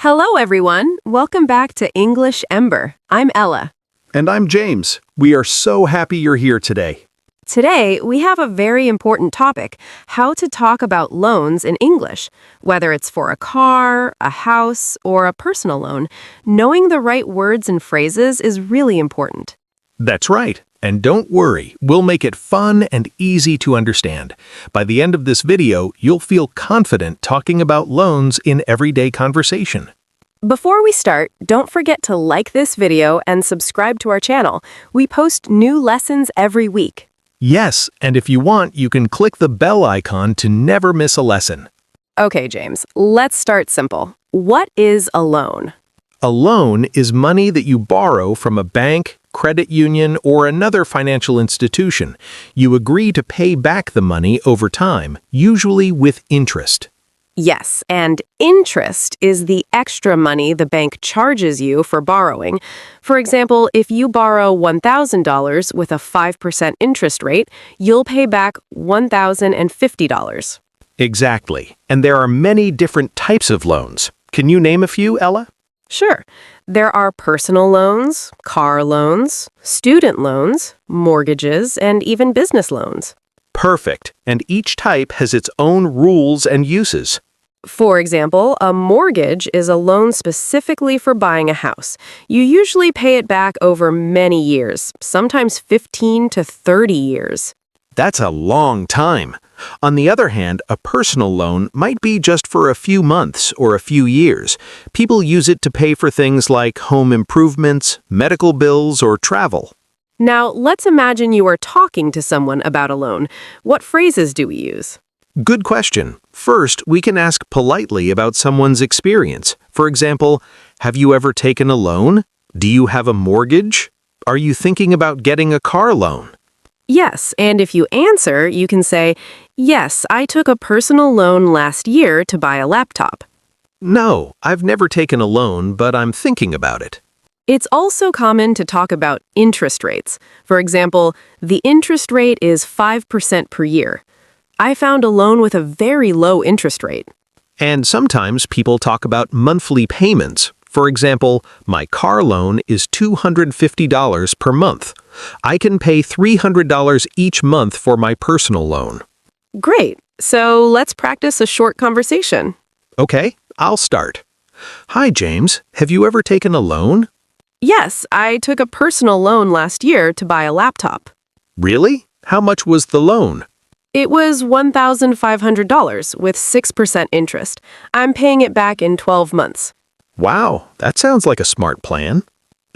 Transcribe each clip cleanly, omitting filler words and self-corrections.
Hello, everyone. Welcome back to English Ember. I'm Ella. And I'm James. We are so happy you're here today. Today, we have a very important topic, how to talk about loans in English. Whether it's for a car, a house, or a personal loan, knowing the right words and phrases is really important. That's right. And don't worry, we'll make it fun and easy to understand. By the end of this video, you'll feel confident talking about loans in everyday conversation. Before we start, don't forget to like this video and subscribe to our channel. We post new lessons every week. Yes, and if you want, you can click the bell icon to never miss a lesson. Okay, James, let's start simple. What is a loan? A loan is money that you borrow from a bank, credit union, or another financial institution. You agree to pay back the money over time, usually with interest. Yes, and interest is the extra money the bank charges you for borrowing. For example, if you borrow $1,000 with a 5% interest rate, you'll pay back $1,050. Exactly. And there are many different types of loans. Can you name a few, Ella? Sure. There are personal loans, car loans, student loans, mortgages, and even business loans. Perfect. And each type has its own rules and uses. For example, a mortgage is a loan specifically for buying a house. You usually pay it back over many years, sometimes 15 to 30 years. That's a long time. On the other hand, a personal loan might be just for a few months or a few years. People use it to pay for things like home improvements, medical bills, or travel. Now, let's imagine you are talking to someone about a loan. What phrases do we use? Good question. First, we can ask politely about someone's experience. For example, have you ever taken a loan? Do you have a mortgage? Are you thinking about getting a car loan? Yes, and if you answer, you can say, yes, I took a personal loan last year to buy a laptop. No, I've never taken a loan, but I'm thinking about it. It's also common to talk about interest rates. For example, the interest rate is 5% per year. I found a loan with a very low interest rate. And sometimes people talk about monthly payments. For example, my car loan is $250 per month. I can pay $300 each month for my personal loan. Great. So let's practice a short conversation. Okay, I'll start. Hi, James. Have you ever taken a loan? Yes, I took a personal loan last year to buy a laptop. Really? How much was the loan? It was $1,500 with 6% interest. I'm paying it back in 12 months. Wow, that sounds like a smart plan.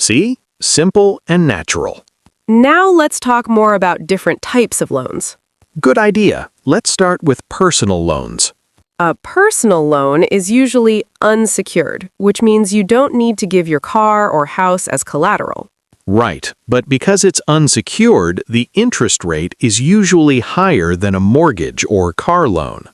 See? Simple and natural. Now let's talk more about different types of loans. Good idea. Let's start with personal loans. A personal loan is usually unsecured, which means you don't need to give your car or house as collateral. Right, but because it's unsecured, the interest rate is usually higher than a mortgage or car loan.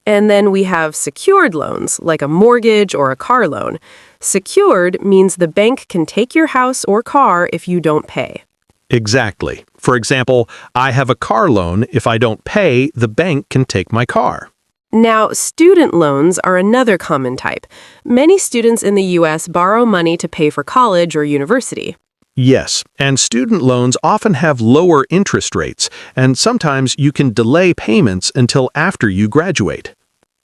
And then we have secured loans, like a mortgage or a car loan. Secured means the bank can take your house or car if you don't pay. Exactly. For example, I have a car loan. If I don't pay, the bank can take my car. Now, student loans are another common type. Many students in the U.S. borrow money to pay for college or university. Yes, and student loans often have lower interest rates, and sometimes you can delay payments until after you graduate.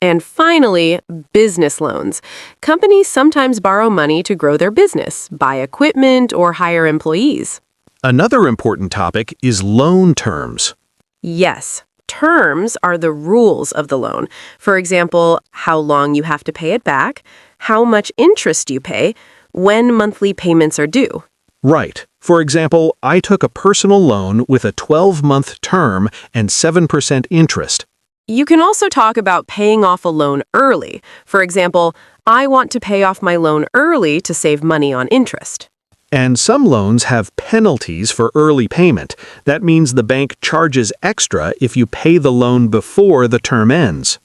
And finally, business loans. Companies sometimes borrow money to grow their business, buy equipment, or hire employees. Another important topic is loan terms. Yes, terms are the rules of the loan. For example, how long you have to pay it back, how much interest you pay, when monthly payments are due. Right. For example, I took a personal loan with a 12-month term and 7% interest. You can also talk about paying off a loan early. For example, I want to pay off my loan early to save money on interest. And some loans have penalties for early payment. That means the bank charges extra if you pay the loan before the term ends.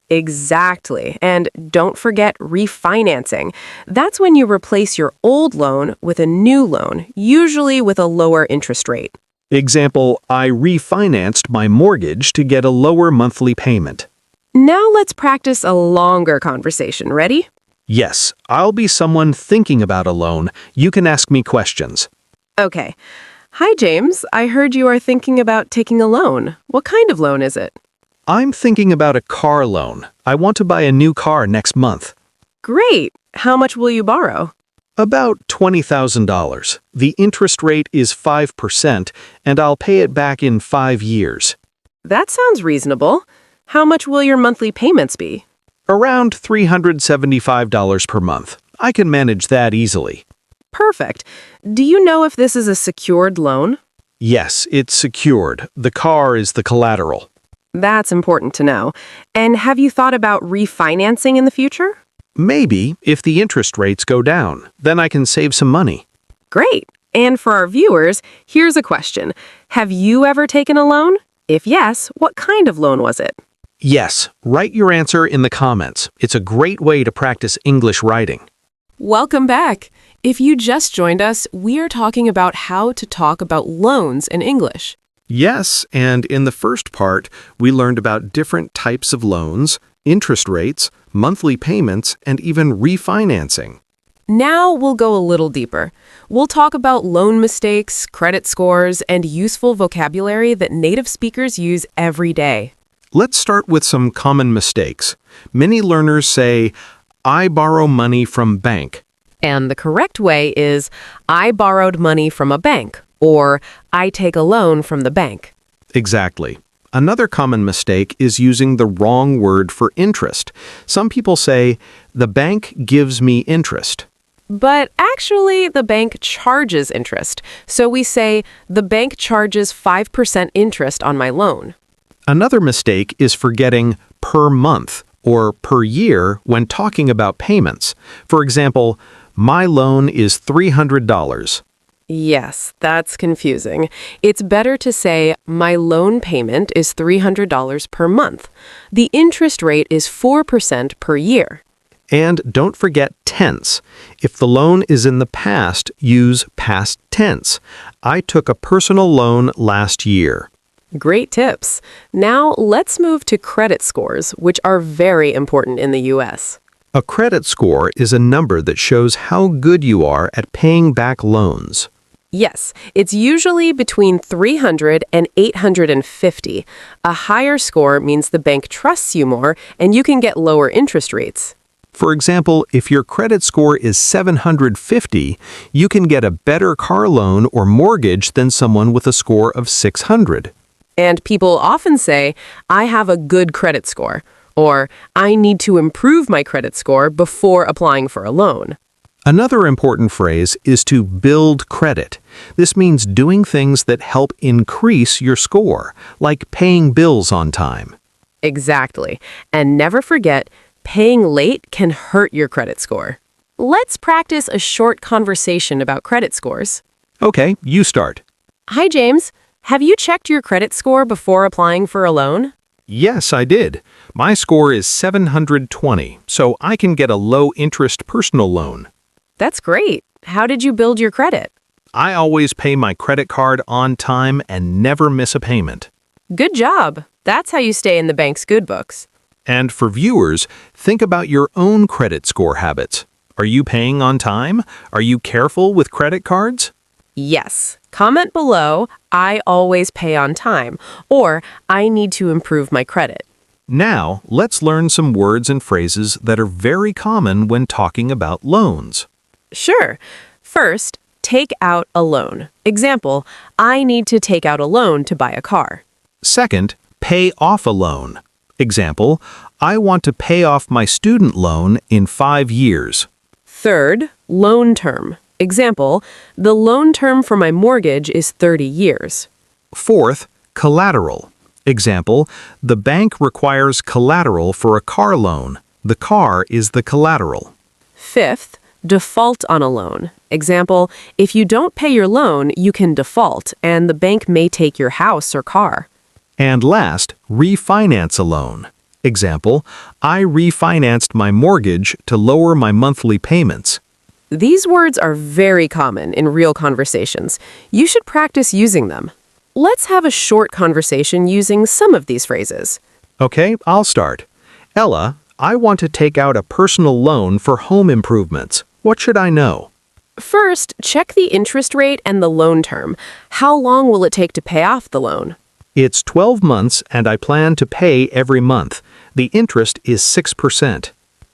Exactly. And don't forget refinancing. That's when you replace your old loan with a new loan, usually with a lower interest rate. Example, I refinanced my mortgage to get a lower monthly payment. Now let's practice a longer conversation. Ready? Yes, I'll be someone thinking about a loan. You can ask me questions. Okay. Hi, James. I heard you are thinking about taking a loan. What kind of loan is it? I'm thinking about a car loan. I want to buy a new car next month. Great. How much will you borrow? About $20,000. The interest rate is 5%, and I'll pay it back in 5 years. That sounds reasonable. How much will your monthly payments be? Around $375 per month. I can manage that easily. Perfect. Do you know if this is a secured loan? Yes, it's secured. The car is the collateral. That's important to know. And have you thought about refinancing in the future? Maybe, if the interest rates go down, then I can save some money. Great. And for our viewers, here's a question. Have you ever taken a loan? If yes, what kind of loan was it? Yes, write your answer in the comments. It's a great way to practice English writing. Welcome back. If you just joined us, we are talking about how to talk about loans in English. Yes, and in the first part, we learned about different types of loans, interest rates, monthly payments, and even refinancing. Now we'll go a little deeper. We'll talk about loan mistakes, credit scores, and useful vocabulary that native speakers use every day. Let's start with some common mistakes. Many learners say, I borrow money from bank. And the correct way is, I borrowed money from a bank, or I take a loan from the bank. Exactly. Another common mistake is using the wrong word for interest. Some people say, the bank gives me interest. But actually, the bank charges interest. So we say, the bank charges 5% interest on my loan. Another mistake is forgetting per month or per year when talking about payments. For example, my loan is $300. Yes, that's confusing. It's better to say, my loan payment is $300 per month. The interest rate is 4% per year. And don't forget tense. If the loan is in the past, use past tense. I took a personal loan last year. Great tips. Now let's move to credit scores, which are very important in the U.S. A credit score is a number that shows how good you are at paying back loans. Yes, it's usually between 300 and 850. A higher score means the bank trusts you more and you can get lower interest rates. For example, if your credit score is 750, you can get a better car loan or mortgage than someone with a score of 600. And people often say, I have a good credit score, or I need to improve my credit score before applying for a loan. Another important phrase is to build credit. This means doing things that help increase your score, like paying bills on time. Exactly. And never forget, paying late can hurt your credit score. Let's practice a short conversation about credit scores. Okay, you start. Hi, James. Have you checked your credit score before applying for a loan? Yes, I did. My score is 720, so I can get a low-interest personal loan. That's great. How did you build your credit? I always pay my credit card on time and never miss a payment. Good job. That's how you stay in the bank's good books. And for viewers, think about your own credit score habits. Are you paying on time? Are you careful with credit cards? Yes. Comment below, I always pay on time, or I need to improve my credit. Now, let's learn some words and phrases that are very common when talking about loans. Sure. First, take out a loan. Example, I need to take out a loan to buy a car. Second, pay off a loan. Example, I want to pay off my student loan in 5 years. Third, loan term. Example, the loan term for my mortgage is 30 years. Fourth, collateral. Example, the bank requires collateral for a car loan. The car is the collateral. Fifth, default on a loan. Example, if you don't pay your loan, you can default, and the bank may take your house or car. And last, refinance a loan. Example, I refinanced my mortgage to lower my monthly payments. These words are very common in real conversations. You should practice using them. Let's have a short conversation using some of these phrases. Okay, I'll start. Ella, I want to take out a personal loan for home improvements. What should I know? First, check the interest rate and the loan term. How long will it take to pay off the loan? It's 12 months and I plan to pay every month. The interest is 6%.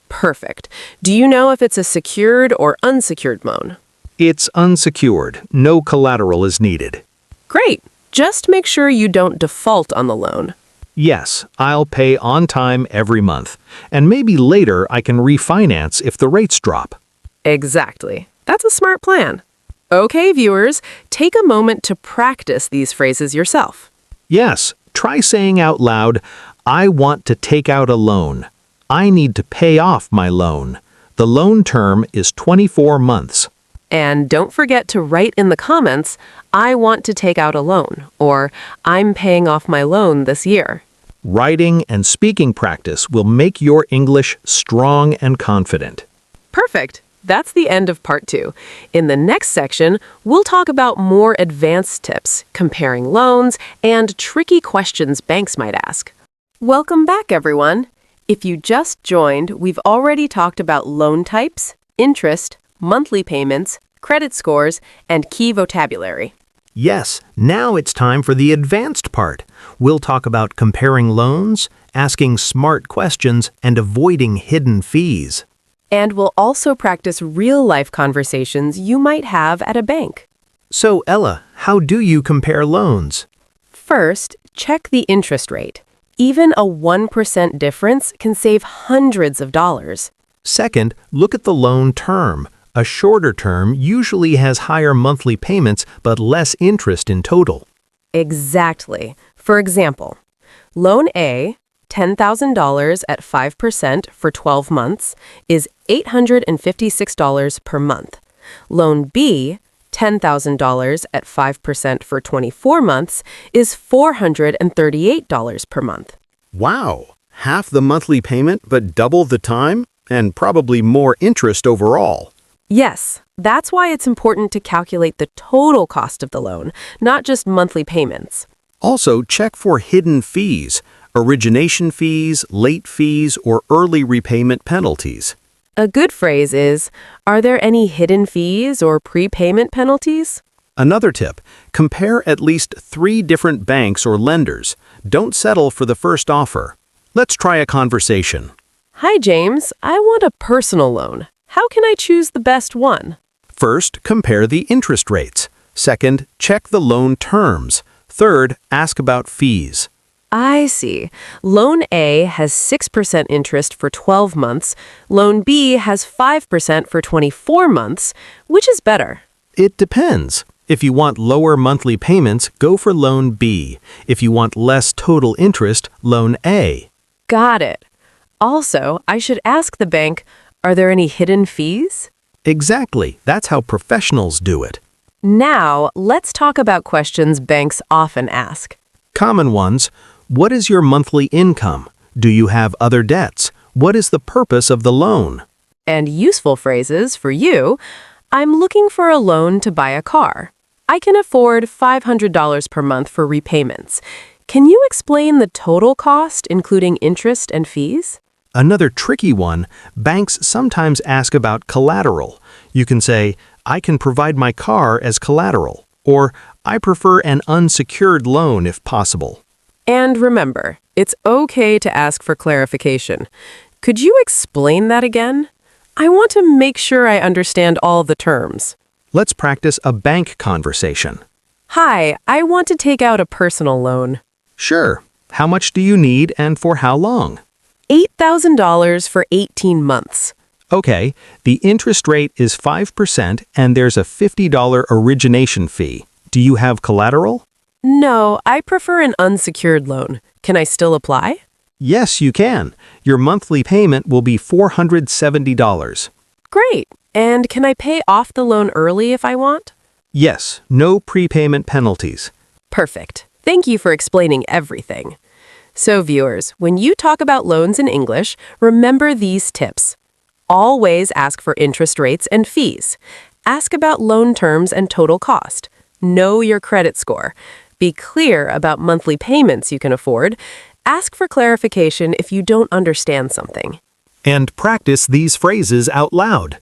Perfect. Do you know if it's a secured or unsecured loan? It's unsecured. No collateral is needed. Great. Just make sure you don't default on the loan. Yes, I'll pay on time every month. And maybe later I can refinance if the rates drop. Exactly. That's a smart plan. Okay, viewers, take a moment to practice these phrases yourself. Yes, try saying out loud, I want to take out a loan. I need to pay off my loan. The loan term is 24 months. And don't forget to write in the comments, I want to take out a loan, or I'm paying off my loan this year. Writing and speaking practice will make your English strong and confident. Perfect. That's the end of part 2. In the next section, we'll talk about more advanced tips, comparing loans, and tricky questions banks might ask. Welcome back, everyone. If you just joined, we've already talked about loan types, interest, monthly payments, credit scores, and key vocabulary. Yes, now it's time for the advanced part. We'll talk about comparing loans, asking smart questions, and avoiding hidden fees. And we'll also practice real-life conversations you might have at a bank. So, Ella, how do you compare loans? First, check the interest rate. Even a 1% difference can save hundreds of dollars. Second, look at the loan term. A shorter term usually has higher monthly payments but less interest in total. Exactly. For example, Loan A, $10,000 at 5% for 12 months, is $856 per month. Loan B, $10,000 at 5% for 24 months, is $438 per month. Wow! Half the monthly payment but double the time? And probably more interest overall. Yes, that's why it's important to calculate the total cost of the loan, not just monthly payments. Also, check for hidden fees, origination fees, late fees, or early repayment penalties. A good phrase is, are there any hidden fees or prepayment penalties? Another tip, compare at least 3 different banks or lenders. Don't settle for the first offer. Let's try a conversation. Hi, James. I want a personal loan. How can I choose the best one? First, compare the interest rates. Second, check the loan terms. Third, ask about fees. I see. Loan A has 6% interest for 12 months. Loan B has 5% for 24 months. Which is better? It depends. If you want lower monthly payments, go for Loan B. If you want less total interest, Loan A. Got it. Also, I should ask the bank, are there any hidden fees? Exactly. That's how professionals do it. Now, let's talk about questions banks often ask. Common ones. What is your monthly income? Do you have other debts? What is the purpose of the loan? And useful phrases for you, I'm looking for a loan to buy a car. I can afford $500 per month for repayments. Can you explain the total cost, including interest and fees? Another tricky one, banks sometimes ask about collateral. You can say, I can provide my car as collateral, or I prefer an unsecured loan if possible. And remember, it's okay to ask for clarification. Could you explain that again? I want to make sure I understand all the terms. Let's practice a bank conversation. Hi, I want to take out a personal loan. Sure. How much do you need and for how long? $8,000 for 18 months. Okay, the interest rate is 5% and there's a $50 origination fee. Do you have collateral? No, I prefer an unsecured loan. Can I still apply? Yes, you can. Your monthly payment will be $470. Great. And can I pay off the loan early if I want? Yes, no prepayment penalties. Perfect. Thank you for explaining everything. So viewers, when you talk about loans in English, remember these tips. Always ask for interest rates and fees. Ask about loan terms and total cost. Know your credit score. Be clear about monthly payments you can afford. Ask for clarification if you don't understand something. And practice these phrases out loud.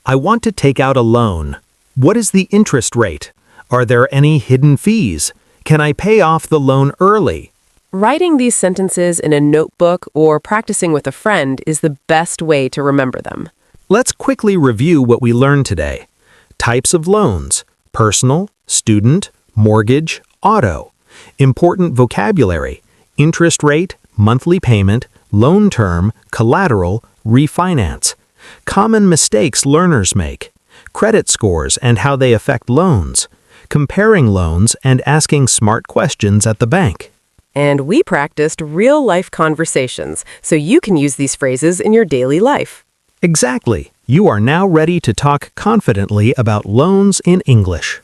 I want to take out a loan. What is the interest rate? Are there any hidden fees? Can I pay off the loan early? Writing these sentences in a notebook or practicing with a friend is the best way to remember them. Let's quickly review what we learned today. Types of loans: personal, student, mortgage, auto. Important vocabulary: interest rate, monthly payment, loan term, collateral, refinance. Common mistakes learners make: credit scores and how they affect loans, comparing loans and asking smart questions at the bank. And we practiced real-life conversations, so you can use these phrases in your daily life. Exactly. You are now ready to talk confidently about loans in English.